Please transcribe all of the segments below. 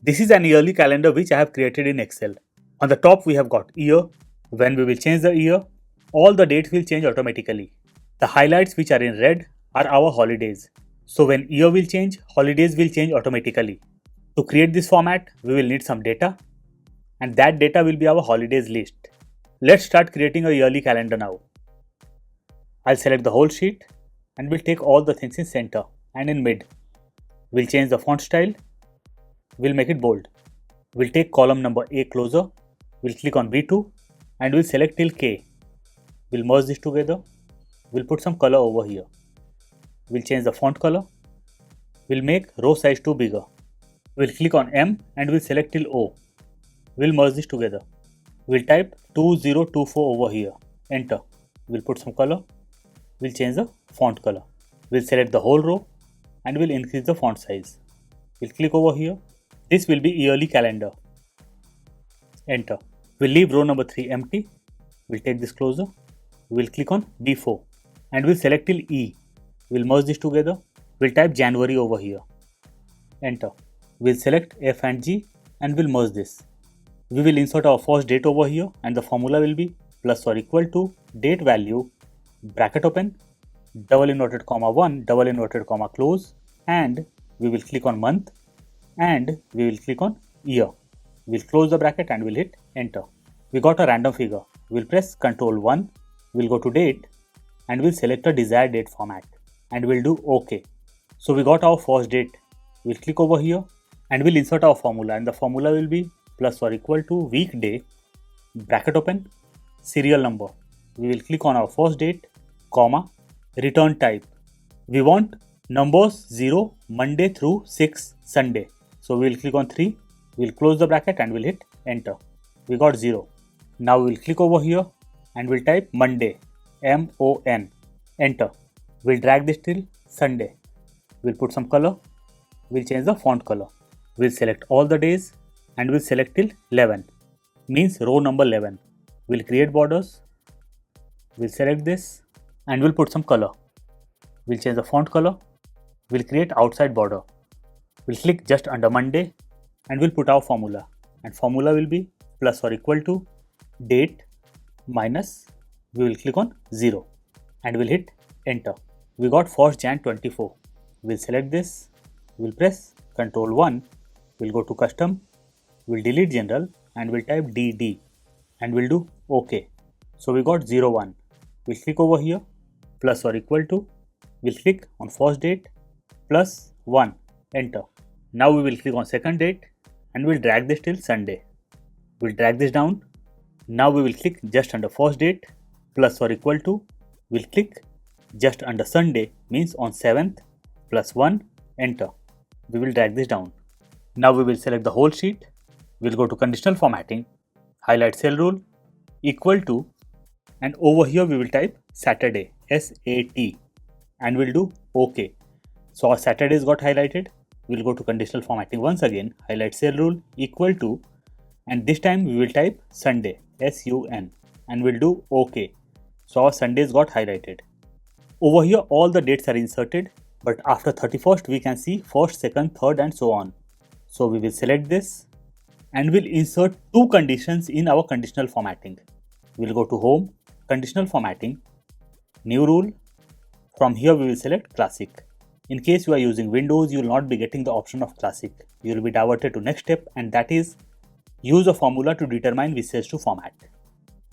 This is an yearly calendar which I have created in Excel. On the top we have got year. When we will change the year, all the dates will change automatically. The highlights which are in red are our holidays. So when year will change, holidays will change automatically. To create this format, we will need some data, and that data will be our holidays list. Let's start creating a yearly calendar now. I'll select the whole sheet and we'll take all the things in center and in mid. We'll change the font style. We'll make it bold. We'll take column number A closer. We'll click on B2 and we'll select till K. We'll merge this together. We'll put some color over here. We'll change the font color. We'll make row size 2 bigger. We'll click on M and we'll select till O. We'll merge this together. We'll type 2024 over here. Enter. We'll put some color. We'll change the font color. We'll select the whole row and we'll increase the font size. We'll click over here. This will be yearly calendar. Enter. We'll leave row number 3 empty. We'll take this closer. We'll click on B4 and we'll select till E. We'll merge this together. We'll type January over here. Enter. We'll select F and G and we'll merge this. We will insert our first date over here and the formula will be plus or equal to date value, bracket open, double inverted comma 1, double inverted comma close, and we will click on month and we will click on year. We'll close the bracket and we'll hit enter. We got a random figure. We'll press Ctrl 1, we'll go to date and we'll select a desired date format and we'll do OK. So we got our first date. We'll click over here and we'll insert our formula, and the formula will be plus or equal to weekday, bracket open, serial number. We will click on our first date, comma, return type. We want numbers 0 Monday through 6 Sunday. So we will click on 3, we'll close the bracket and we'll hit enter. We got 0. Now we'll click over here and we'll type Monday, MON, enter. We'll drag this till Sunday. We'll put some color. We'll change the font color. We'll select all the days and we'll select till 11, means row number 11. We'll create borders. We'll select this and we'll put some color. We'll change the font color. We'll create outside border. We'll click just under Monday and we'll put our formula, and formula will be plus or equal to date minus, we will click on 0 and we'll hit enter. We got 1st Jan 24. We'll select this. We'll press Ctrl 1. We'll go to custom. We'll delete general and we'll type DD and we'll do OK. So we got 01. We'll click over here, plus or equal to, we'll click on first date, plus 1, enter. Now we will click on second date and we'll drag this till Sunday. We'll drag this down. Now we will click just under first date, plus or equal to, we'll click just under Sunday, means on 7th, plus 1, enter. We will drag this down. Now we will select the whole sheet. We'll go to conditional formatting, highlight cell rule, equal to, and over here we will type Saturday, SAT, and we'll do OK. So our Saturdays got highlighted. We'll go to conditional formatting once again, highlight cell rule, equal to, and this time we will type Sunday, SUN, and we'll do OK. So our Sundays got highlighted. Over here all the dates are inserted, but after 31st we can see 1st, 2nd, 3rd and so on. So we will select this and we'll insert two conditions in our conditional formatting. We'll go to home, conditional formatting, new rule. From here we will select classic. In case you are using Windows, you will not be getting the option of classic. You will be diverted to next step, and that is use a formula to determine which cells to format.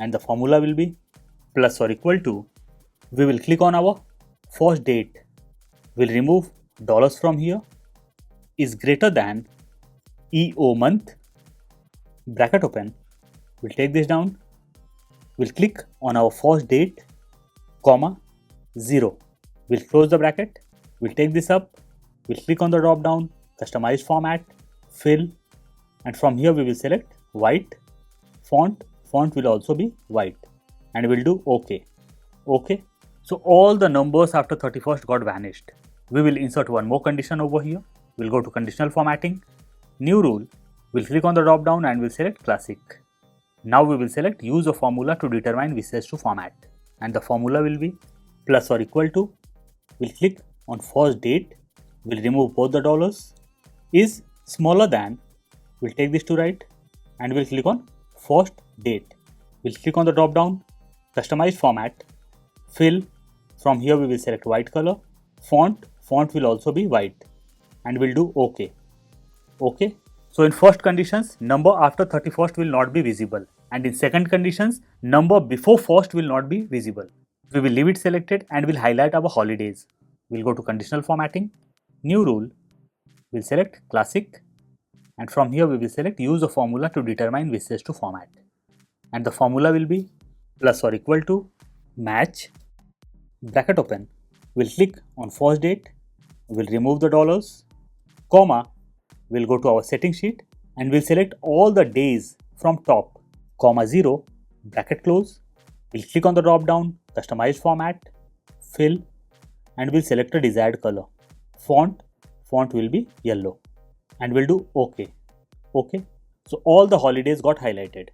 And the formula will be plus or equal to, we will click on our first date. We'll remove dollars from here, is greater than EO month, bracket open. We'll take this down. We'll click on our first date, comma, 0. We'll close the bracket. We'll take this up. We'll click on the drop down, customize format, fill, and from here we will select white, font will also be white, and we'll do OK. OK. So all the numbers after 31st got vanished. We will insert one more condition over here. We'll go to conditional formatting, new rule. We'll click on the drop down and we'll select classic. Now we will select use a formula to determine which cells to format, and the formula will be plus or equal to, we'll click on first date, we'll remove both the dollars, is smaller than we'll take this to right and we'll click on first date. We'll click on the drop down, customize format, fill. From here we will select white color, font will also be white, and we'll do OK. OK. So in first conditions, number after 31st will not be visible, and in second conditions, number before first will not be visible. We will leave it selected and we'll highlight our holidays. We'll go to conditional formatting, new rule, we'll select classic, and from here we will select use a formula to determine which cells to format. And the formula will be plus or equal to match, bracket open, we'll click on first date, we'll remove the dollars, comma, we'll go to our setting sheet and we'll select all the days from top, comma 0, bracket close, we'll click on the drop down, customize format, fill, and we'll select a desired color. Font will be yellow, and we'll do OK. OK. So all the holidays got highlighted.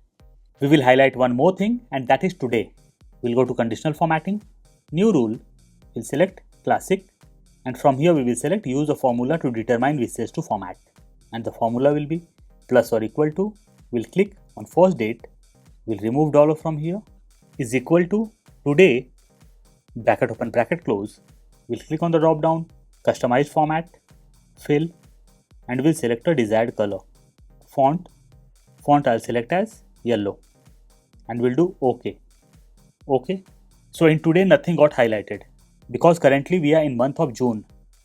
We will highlight one more thing, and that is today. We'll go to conditional formatting, new rule, we'll select classic, and from here we will select use a formula to determine which cells to format. And the formula will be plus or equal to, we'll click on first date, we'll remove dollar from here, is equal to today, bracket open, bracket close, we'll click on the drop down, customize format, fill, and we'll select a desired color. Font I'll select as yellow, and we'll do OK. OK. So in today nothing got highlighted because currently we are in month of June.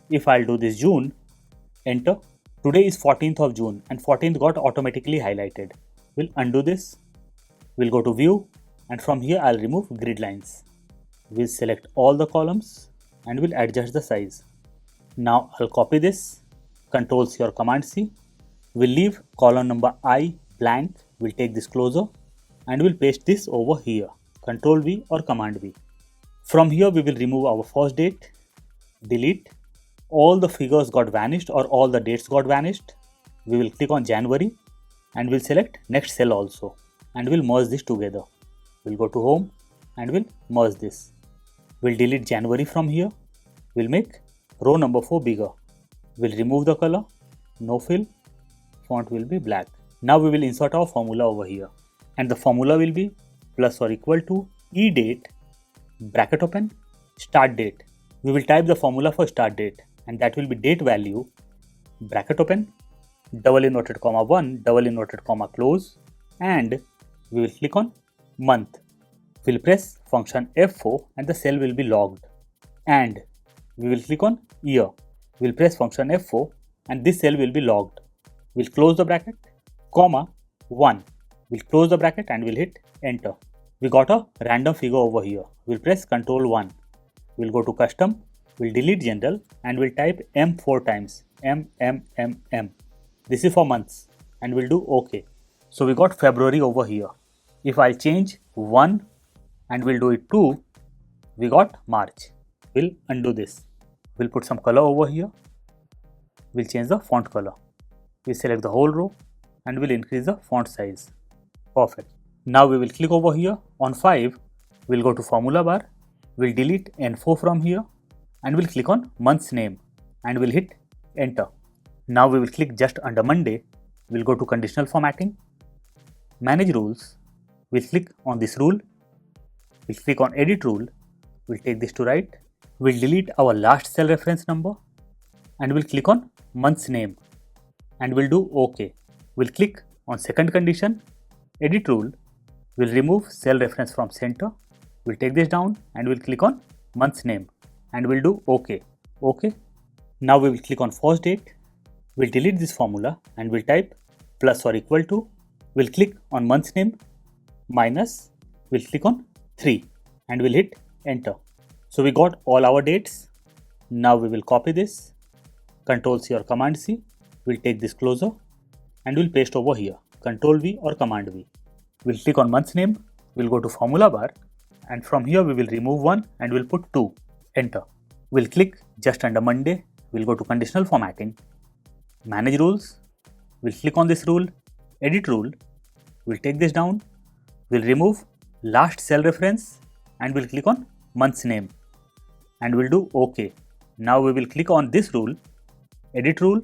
If I'll do this June, enter, today is 14th of June and 14th got automatically highlighted. We'll undo this, we'll go to view, and from here I'll remove grid lines. We'll select all the columns and we'll adjust the size. Now I'll copy this, Ctrl C or Command C. We'll leave column number I blank, we'll take this closer and we'll paste this over here, Ctrl V or Command V. From here we will remove our first date, delete, all the figures got vanished or all the dates got vanished. We will click on January and we'll select next cell also and we'll merge this together. We'll go to home and we'll merge this. We'll delete January from here. We'll make row number 4 bigger. We'll remove the color, no fill, font will be black. Now we will insert our formula over here, and the formula will be plus or equal to e-date, bracket open, start date. We will type the formula for start date, and that will be date value, bracket open, double inverted comma 1, double inverted comma close, and we will click on month. We'll press function F4 and the cell will be logged, and we will click on year. We'll press function F4 and this cell will be logged. We'll close the bracket, comma 1. We'll close the bracket and we'll hit enter. We got a random figure over here. We'll press Ctrl 1. We'll go to custom, we'll delete general and we'll type M 4 times, M. This is for months and we'll do OK. So we got February over here. If I change 1 and we'll do it 2, we got March. We'll undo this. We'll put some color over here. We'll change the font color. We'll select the whole row and we'll increase the font size. Perfect. Now we will click over here on 5. We'll go to formula bar. We'll delete N4 from here and we'll click on month's name and we'll hit enter. Now we will click just under Monday. We'll go to conditional formatting, manage rules. We'll click on this rule. We'll click on edit rule. We'll take this to right. We'll delete our last cell reference number and we'll click on month's name and we'll do OK. We'll click on second condition, edit rule. We'll remove cell reference from center. We'll take this down and we'll click on month's name and we'll do OK. OK. Now we will click on first date. We'll delete this formula and we'll type plus or equal to. We'll click on month's name minus. We'll click on 3 and we'll hit enter. So we got all our dates. Now we will copy this, Ctrl C or Command C. We'll take this closer and we'll paste over here, Ctrl V or Command V. We'll click on month's name. We'll go to formula bar and from here we will remove 1 and we'll put 2, enter. We'll click just under Monday. We'll go to conditional formatting, manage rules. We'll click on this rule, edit rule. We'll take this down. We'll remove last cell reference and we'll click on month's name and we'll do OK. Now we will click on this rule, edit rule.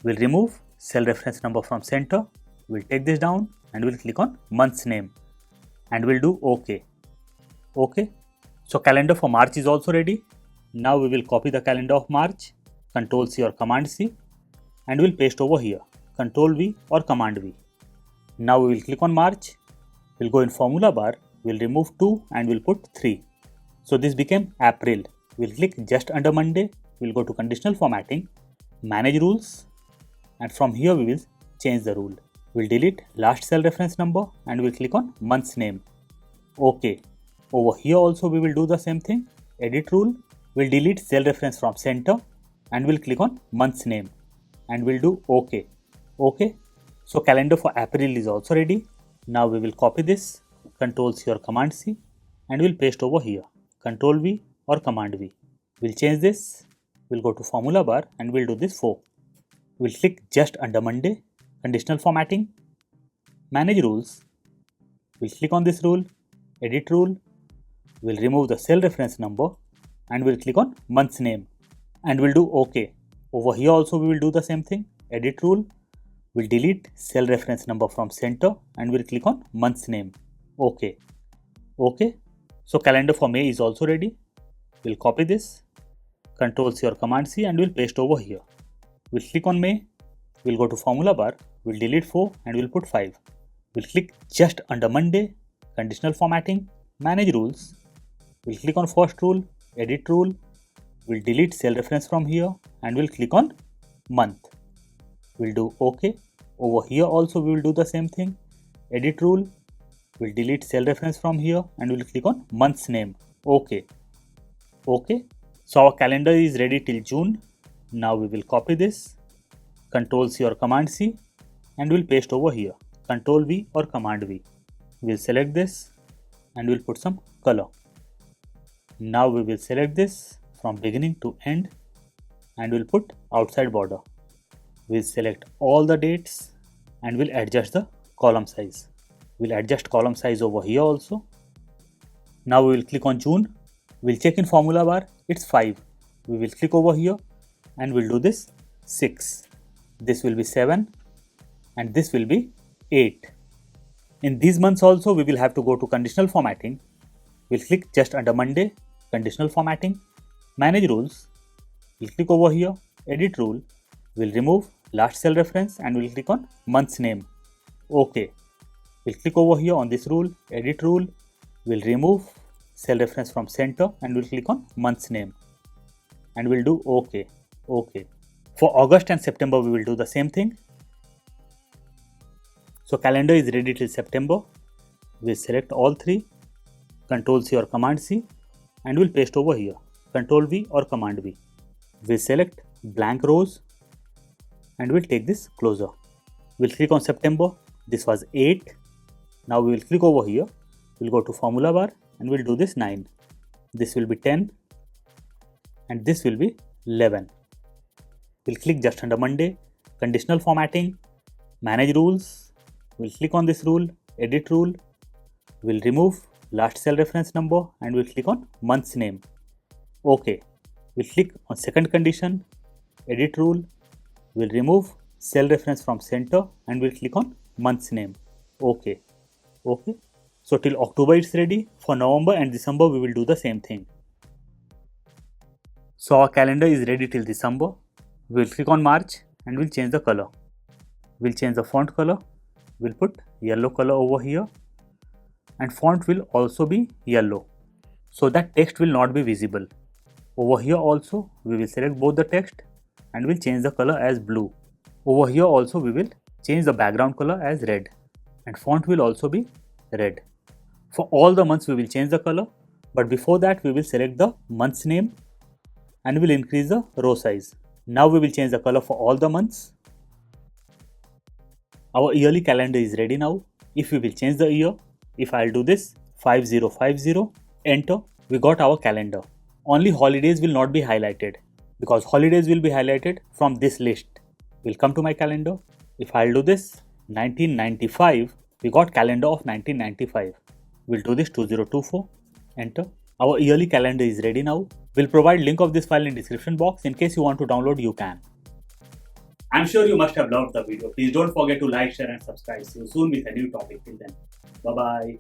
We'll remove cell reference number from center. We'll take this down and we'll click on month's name and we'll do OK. OK. So calendar for March is also ready. Now we will copy the calendar of March, Ctrl C or Command C, and we'll paste over here, Ctrl V or Command V. Now we will click on March, we'll go in formula bar, we'll remove 2 and we'll put 3. So this became April. We'll click just under Monday, we'll go to conditional formatting, manage rules, and from here we will change the rule. We'll delete last cell reference number and we'll click on month's name. OK. Over here also we will do the same thing, edit rule, we'll delete cell reference from center and we'll click on month's name and we'll do OK. OK. So calendar for April is also ready. Now we will copy this, Ctrl C or Command C, and we'll paste over here, Ctrl V or Command V. We'll change this, we'll go to formula bar and we'll do this 4. We'll click just under Monday, conditional formatting, manage rules. We'll click on this rule, edit rule. We'll remove the cell reference number and we'll click on month's name and we'll do OK. Over here also we will do the same thing, edit rule. We'll delete cell reference number from center and we'll click on month's name. OK. OK. So calendar for May is also ready. We'll copy this, Ctrl C or Command C, and we'll paste over here. We'll click on May. We'll go to formula bar. We'll delete 4 and we'll put 5. We'll click just under Monday, conditional formatting, manage rules. We'll click on first rule, edit rule. We'll delete cell reference from here and we'll click on month. We'll do OK. Over here also we will do the same thing, edit rule. We'll delete cell reference from here and we'll click on month's name. OK. OK. So our calendar is ready till June. Now we will copy this, Ctrl C or Command C, and we'll paste over here, Ctrl V or Command V. We'll select this and we'll put some color. Now we will select this from beginning to end and we'll put outside border. We'll select all the dates and we'll adjust the column size. We'll adjust column size over here also. Now we will click on June. We'll check in formula bar, it's 5. We will click over here and we'll do this 6. This will be 7 and this will be 8. In these months also we will have to go to conditional formatting. We'll click just under Monday, conditional formatting, manage rules. We'll click over here, edit rule. We'll remove last cell reference and we'll click on month's name. OK. We'll click over here on this rule, edit rule. We'll remove cell reference from center and we'll click on month's name and we'll do OK. OK. For August and September we will do the same thing. So calendar is ready till September. We'll select all 3, Ctrl C or Command C, and we'll paste over here, Ctrl V or Command V. We'll select blank rows and we'll take this closer. We'll click on September. This was 8. Now we will click over here. We'll go to formula bar and we'll do this 9. This will be 10 and this will be 11. We'll click just under Monday, conditional formatting, manage rules. We'll click on this rule, edit rule. We'll remove last cell reference number and we'll click on month's name. OK. We'll click on second condition, edit rule. We'll remove cell reference from center and we'll click on month's name. OK. OK. So till October it's ready. For November and December we will do the same thing. So our calendar is ready till December. We'll click on March and we'll change the color. We'll change the font color. We'll put yellow color over here and font will also be yellow so that text will not be visible. Over here also we will select both the text and we'll change the color as blue. Over here also we will change the background color as red and font will also be red. For all the months we will change the color, but before that we will select the month's name and we'll increase the row size. Now we will change the color for all the months. Our yearly calendar is ready now. If we will change the year, if I'll do this 5050, enter, we got our calendar. Only holidays will not be highlighted because holidays will be highlighted from this list. We'll come to my calendar. If I'll do this 1995, we got calendar of 1995. We'll do this 2024, enter. Our yearly calendar is ready now. We'll provide link of this file in description box. In case you want to download, you can. I'm sure you must have loved the video. Please don't forget to like, share and subscribe. See you soon with a new topic. Till then, bye bye.